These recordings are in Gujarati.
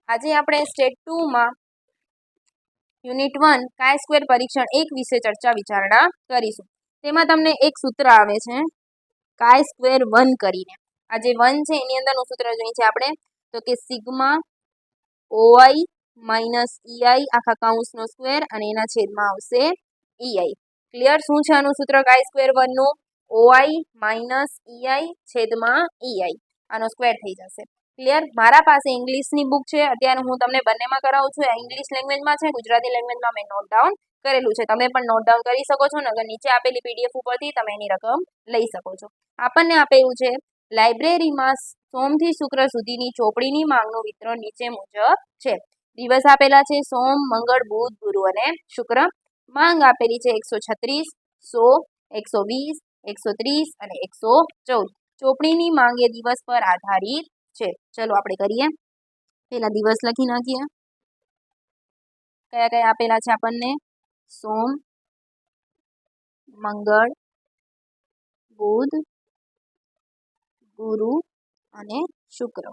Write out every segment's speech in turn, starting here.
આજે આપણે સ્ટેટ 2 માં યુનિટ 1 કાય સ્ક્વેર પરીક્ષણ 1 વિશે ચર્ચા વિચારણા કરીશું. તેમાં તમને એક સૂત્ર આવે છે કાય સ્ક્વેર 1 કરીને. આ જે 1 છે એની અંદરનું સૂત્ર જોઈએ છે આપણે તો કે સિગ્મા OI માઇનસ EI આખા કૌંસનો સ્ક્વેર અને એના છેદમાં આવશે EI. ક્લિયર? શું છે આનું સૂત્ર કાય સ્ક્વેર 1 નું? OI માઇનસ EI છેદમાં EI. આનો સ્ક્વેર થઈ જશે. ક્લિયર? મારા પાસે ઇંગ્લિશની બુક છે, અત્યારે હું તમને બંનેમાં કરાવું છું. ઇંગ્લિશ લેંગ્વેજમાં છે, ગુજરાતી લેંગ્વેજમાં મેં નોટ ડાઉન કરેલું છે. તમે પણ નોટ ડાઉન કરી શકો છો, નગર નીચે આપેલી PDF ઉપરથી તમે એની રકમ લઈ શકો છો. આપણને આપેલું છે લાઇબ્રેરીમાં સોમથી શુક્ર સુધીની ચોપડીની માંગનું વિતરણ નીચે મુજબ છે. દિવસ આપેલા છે સોમ, મંગળ, બુધ, ગુરુ અને શુક્ર. માંગ આપેલી છે 136, 100, 120, 130 અને 114. ચોપડીની માંગ એ દિવસ પર આધારિત છે. ચલો આપણે કરીએ. પેલા દિવસ લખી નાખીએ. કયા કયા આપેલા છે આપણને? સોમ, મંગળ, બુધ, ગુરુ અને શુક્ર.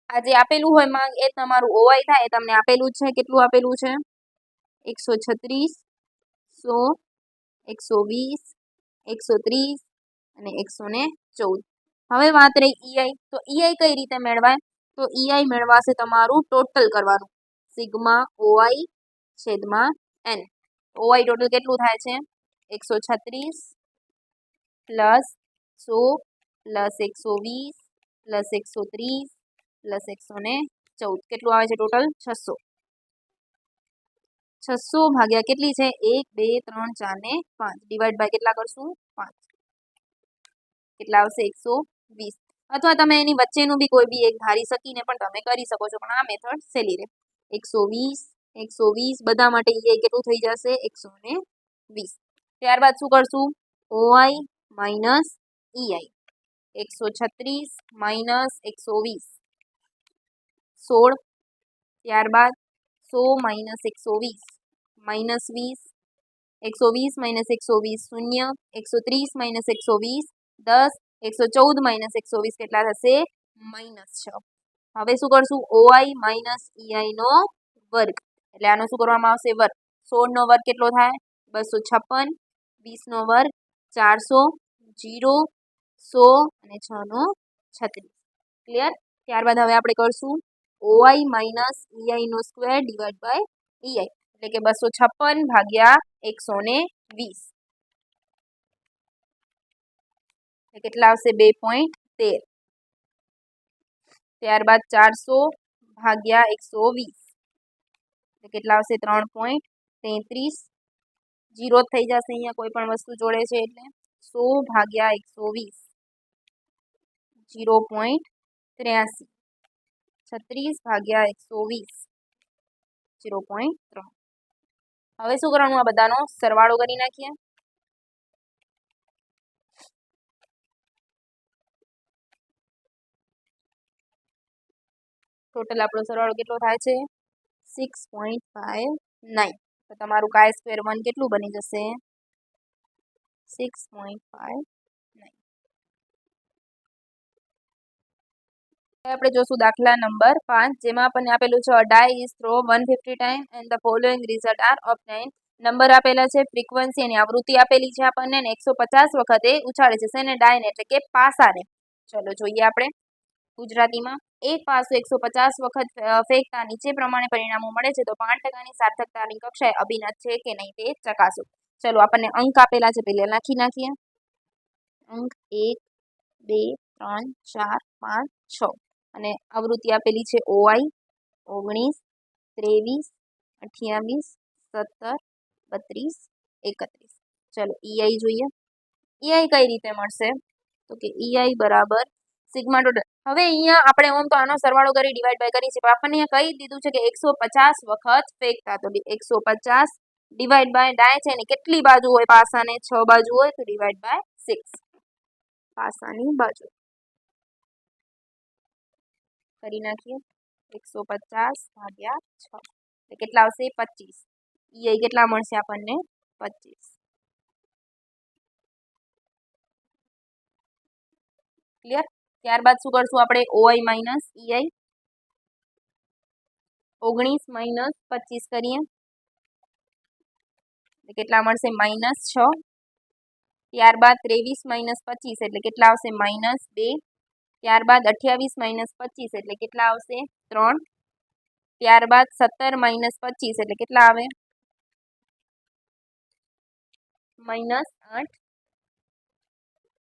આ જે આપેલું હોય માંગ એ તમારું OI થાય. એ તમને આપેલું છે. કેટલું આપેલું છે? 136, 100, 120, 130 અને 114. હવે વાત રહી EI. તો EI કઈ રીતે મેળવાય? તો EI મેળવાશે તમારું ટોટલ કરવાનું. સિગ્મા OI છેદમાં N. OI ટોટલ કેટલું થાય છે? 136 પ્લસ 100 પ્લસ 120 પ્લસ 130 પ્લસ 114. કેટલું આવે છે ટોટલ? 600. 600 ભાગ્યા કેટલી છે? 1, 2, 3, 4 ને 5. ડિવાઈડ બાય કેટલા કરશું? 5. કેટલા આવશે? 120. અથવા તમે એની વચ્ચેનું બી કોઈ બી એક ધારી શકીને પણ તમે કરી શકો છો, પણ આ મેથડ સહેલી રહે. 120, 120 બધા માટે EI કેટલું થઈ જશે? 120. ત્યારબાદ શું કરશું? OI minus EI. 136 માઇનસ 120 16. ત્યારબાદ 100 minus 120 minus 20. 120 minus 120 0. 130 minus 120 10. 114 minus 120 કેટલા થશે? -6. હવે શું કરશું? OI માઇનસ EI નો વર્ગ. એટલે આનો શું કરવામાં આવશે? વર્ગ. 16 નો વર્ગ કેટલો થાય? 256. 20 નો વર્ગ 400. 0, 100 અને 6 નો 36. ક્લિયર? ત્યારબાદ હવે આપણે કરશું OI માઇનસ EI નો સ્ક્વેર ડિવાઈડ બાય EI. એટલે કે 256 ભાગ્યા 120. કેટલા આવશે? 2.13. ત્યારબાદ 400 ભાગ્યા 120. કેટલા આવશે? 3.33. 0 થઈ જશે અહીંયા કોઈ પણ વસ્તુ જોડે છે એટલે 100 ભાગ્યા 120. 0.83. 36 ભાગ્યા 120. 0.3. હવે શું કરવાનું? આ બધાનો સરવાળો કરી નાખીએ. ટોટલ આપણો સરવાળો કેટલો થાય છે? 6.59. તો તમારું કાય સ્ક્વેર 1 કેટલું બની જશે? 6.59. આપણે જોશું દાખલા નંબર 5, જેમાં આપણને આપેલું છે a die is thrown 150 times and the following result are obtained. Number આપેલા છે, ફ્રીક્વન્સી એની આવૃત્તિ આપેલી છે આપણને, 150 વખતે ઉછાળે છે શેને? ડાયને, એટલે કે પાસાને. ચલો જોઈએ આપણે ગુજરાતીમાં. એક પાસો 150 વખત ફેંકતા નીચે પ્રમાણે પરિણામો મળે છે, તો 5% સાર્થકતાની કક્ષાએ અભિન્ન છે કે નહીં તે ચકાસો. ચલો આપણને અંક આપેલા છે, પહેલા લખી નાખીએ. અંક 1, 2, 3, 4, 5, 6 અને આવૃત્તિ આપેલી છે OI 19, 23, 28, 17, 32, 31. ચલો EI જોઈએ. EI કઈ રીતે મળશે? તો કે EI બરાબર સિગ્મા ટોટલ. હવે અહીંયા આપણે ઓમ તો આનો સરવાળો કરી ડિવાઈડ બાય કરી છે, પણ આપણને અહીંયા કહી દીધું છે કે 150 વખત ફેંકતા, તો 150 ડિવાઈડ બાય ડાય છે ને કેટલી બાજુ હોય પાસાને? 6 બાજુ હોય, તો ડિવાઈડ બાય 6 પાસાની બાજુ કરી નાખીએ. 150 ભાગ્યા 6 એટલે કેટલા આવશે? 25. EI કેટલા મળશે આપણને? 25. ક્લિયર? ત્યારબાદ શું કરશું આપણે? OI minus EI. 19 માઇનસ 25 કરીએ એટલે કેટલા મળશે -6। ત્યારબાદ 23 માઇનસ 25 એટલે કેટલા આવશે -2। ત્યારબાદ 28 માઇનસ 25 એટલે કેટલા આવશે 3। ત્યારબાદ 17 માઇનસ 25 એટલે કેટલા આવે -8।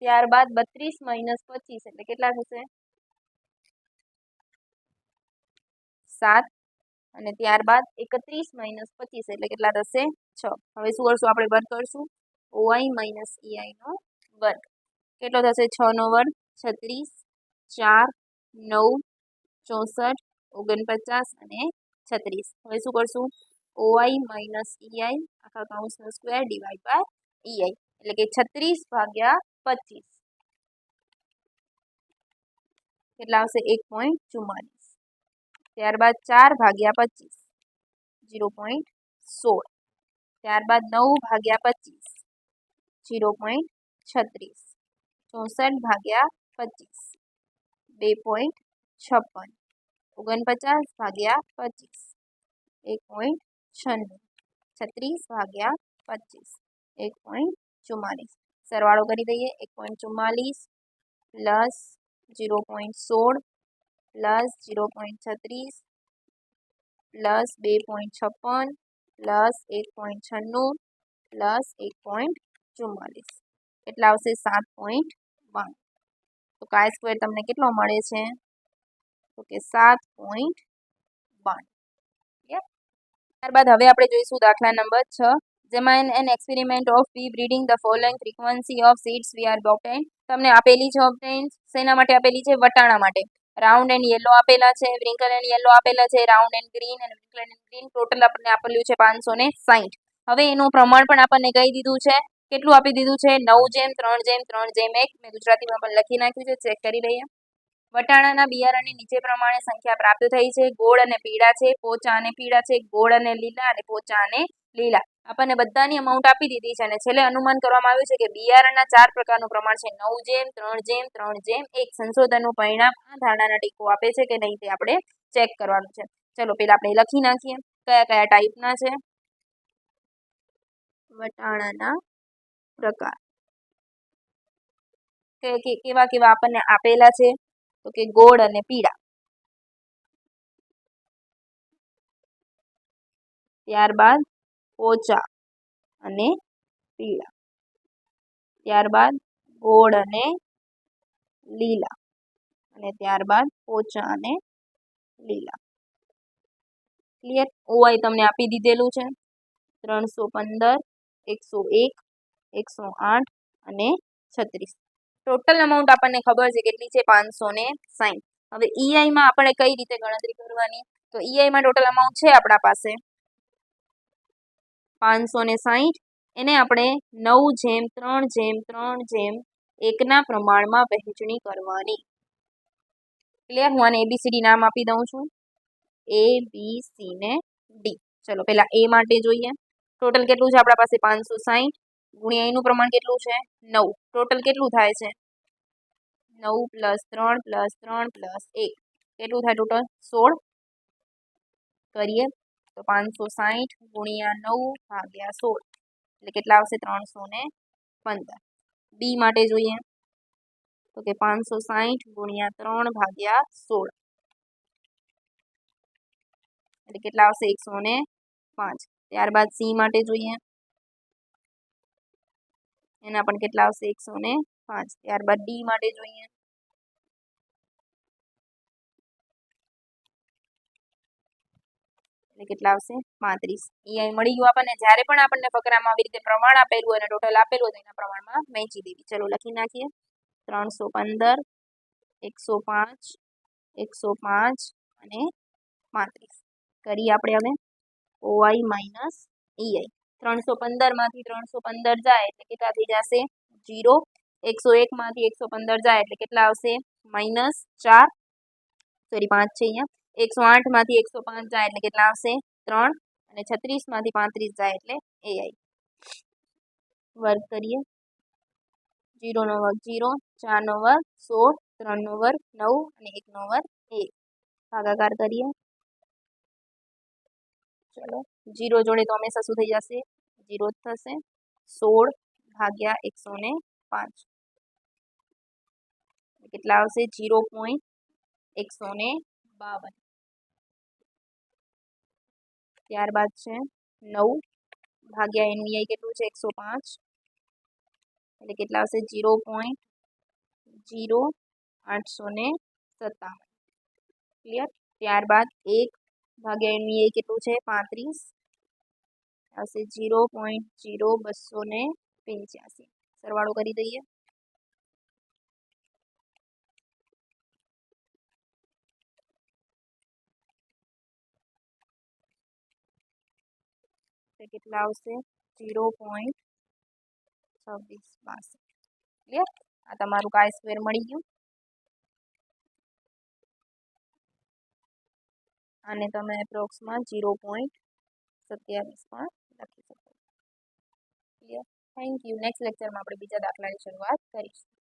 ત્યારબાદ 32 માઇનસ 25 એટલે કેટલા થશે 7। અને ત્યારબાદ 31 માઇનસ 25 એટલે કેટલા થશે 6। હવે શું કરશું આપણે વર્ગ કરશું OI માઇનસ EI નો વર્ગ કેટલો થશે 6 નો વર્ગ 36 4 9 64 49 અને 36। હવે શું કરશું OI માઇનસ EI આખા કૌંસનો સ્ક્વેર ડિવાઈડ બાય EI એટલે કે 36 ભાગ્યા 25 કેટલા આવશે 1.44। ત્યારબાદ 4 ભાગ્યા 25 0.16। ત્યારબાદ 9 ભાગ્યા 25 0.36। 64 ભાગ્યા 25 2.56। 49 ભાગ્યા 25 1.96। 36 ભાગ્યા 25 1.44। સરવાળો કરી દઈએ 1.44 plus 0.16 plus 0.36 plus 2.56 plus 1.96 plus 1.44 કેટલા આવશે 7.92। તો કાય સ્ક્વેર તમને કેટલો મળે છે તો કે 7.92। ત્યારબાદ હવે આપણે જોઈશું દાખલા નંબર 6 જેમાં an experiment of bee breeding the following frequency of seeds we are obtained તમને આપેલી છે ઓબ્ટેન્ડ શેના માટે આપેલી છે વટાણા માટે રાઉન્ડ એન્ડ યેલો આપેલા છે વ્રિંકલ એન્ડ યેલો આપેલા છે રાઉન્ડ એન્ડ ગ્રીન અને વ્રિંકલ એન્ડ ગ્રીન ટોટલ આપણને આપેલું છે 560। હવે એનું પ્રમાણ પણ આપણને કહી દીધું છે કેટલું આપી દીધું છે 9:3:3:1 મેં ગુજરાતીમાં પણ લખી નાખ્યું છે ચેક કરી લઈએ વટાણાના બિયારણની નીચે પ્રમાણે સંખ્યા પ્રાપ્ત થઈ છે ગોળ અને પીળા છે પોચા અને પીળા છે ગોળ અને લીલા અને પોચા અને લીલા આપણને બધાની અમાઉન્ટ આપી દીધી છે અને છેલ્લે અનુમાન કરવામાં આવ્યું છે કે બિયારણના 4 પ્રકારનું પ્રમાણ છે 9:3:3:1 સંશોધનનું પરિણામ આ ધારણાના ટેકો આપે છે કે નહીં તે આપણે ચેક કરવાનું છે ચલો પેલા આપણે લખી નાખીએ કયા કયા ટાઈપના છે વટાણાના પ્રકાર કેવા કેવા આપણને આપેલા છે તો કે ગોળ અને પીળા ત્યારબાદ પોચા અને પીળા ત્યારબાદ ગોળ અને લીલા અને ત્યારબાદ પોચા અને લીલા ક્લિયર ઓઆઈ તમને આપી દીધેલું છે 315 101 108 અને 36 ટોટલ અમાઉન્ટ આપણને ખબર છે કેટલી છે 560। હવે ઈઆઈ માં આપણે કઈ રીતે ગણતરી કરવાની તો ઈઆઈ માં ટોટલ અમાઉન્ટ છે આપણા પાસે 560 એને આપણે 9:3:3:1 ના પ્રમાણમાં વહેંચણી કરવાની ક્લિયર હું આને એબીસીડી નામ આપી દઉં છું A B C ને D ચલો પહેલા A માટે જોઈએ ટોટલ કેટલું છે આપણા પાસે 560 ગુણ્યા એનું પ્રમાણ કેટલું છે 9 ટોટલ કેટલું થાય છે 9 + 3 + 3 + 1 કેટલું થાય ટોટલ 16 કરીએ તો 560 ગુણ્યા 9 ભાગ્યા 16 એટલે કેટલા આવશે 315। બી માટે જોઈએ તો કે 560 ગુણ્યા 3 ભાગ્યા 16 એટલે કેટલા આવશે 105। ત્યારબાદ સી માટે જોઈએ એના પણ કેટલા આવશે 105। ત્યારબાદ ડી માટે જોઈએ એટલે કેટલા આવશે 35। ઈઆઈ મળી ગયું આપણને જ્યારે પણ આપણને ફકરામાં આવી રીતે પ્રમાણ આપેલું હોય અને ટોટલ આપેલું હોય તો એના પ્રમાણમાં વહેંચી દેવી ચલો લખી નાખીએ 315 105 105 અને 35 કરીએ આપણે હવે ઓઆઈ માઇનસ ઈઆઈ 315 માંથી 315 જાય એટલે કેટલા થઈ જશે 0 101 માંથી 115 જાય એટલે કેટલા આવશે -4 સોરી 5 છે અહીંયા 108 માંથી 105 જાય એટલે કેટલા આવશે 3 અને 36 માંથી 35 જાય એટલે એઆઈ વર્ગ કરીએ 0 નો વર્ગ 0 4 નો વર્ગ 16 3 નો વર્ગ 9 અને 1 નો વર્ગ 1 ભાગાકાર કરીએ ચલો 0 જોડે તો હંમેશા શું થઈ જશે 0 જ થશે 16 ભાગ્યા 105 કેટલા આવશે 0.152 ત્યારબાદ છે 9 ભાગ્યા NVI કેટલું છે 105 એટલે કેટલા આવશે 0.0857 ક્લિયર ત્યારબાદ 1 ભાગ્યા NVI કેટલું છે 35 આવશે 0.0285 સરવાળો કરી દઈએ કેટલા આવશે 0.2682 ક્લિયર આ તમારું કાય સ્ક્વેર મળી ગયું અને તમે એપ્રોક્સમાં 0.27 પણ લખી શકો ક્લિયર થેન્ક યુ નેક્સ્ટ લેક્ચરમાં આપણે બીજા દાખલાની શરૂઆત કરીશું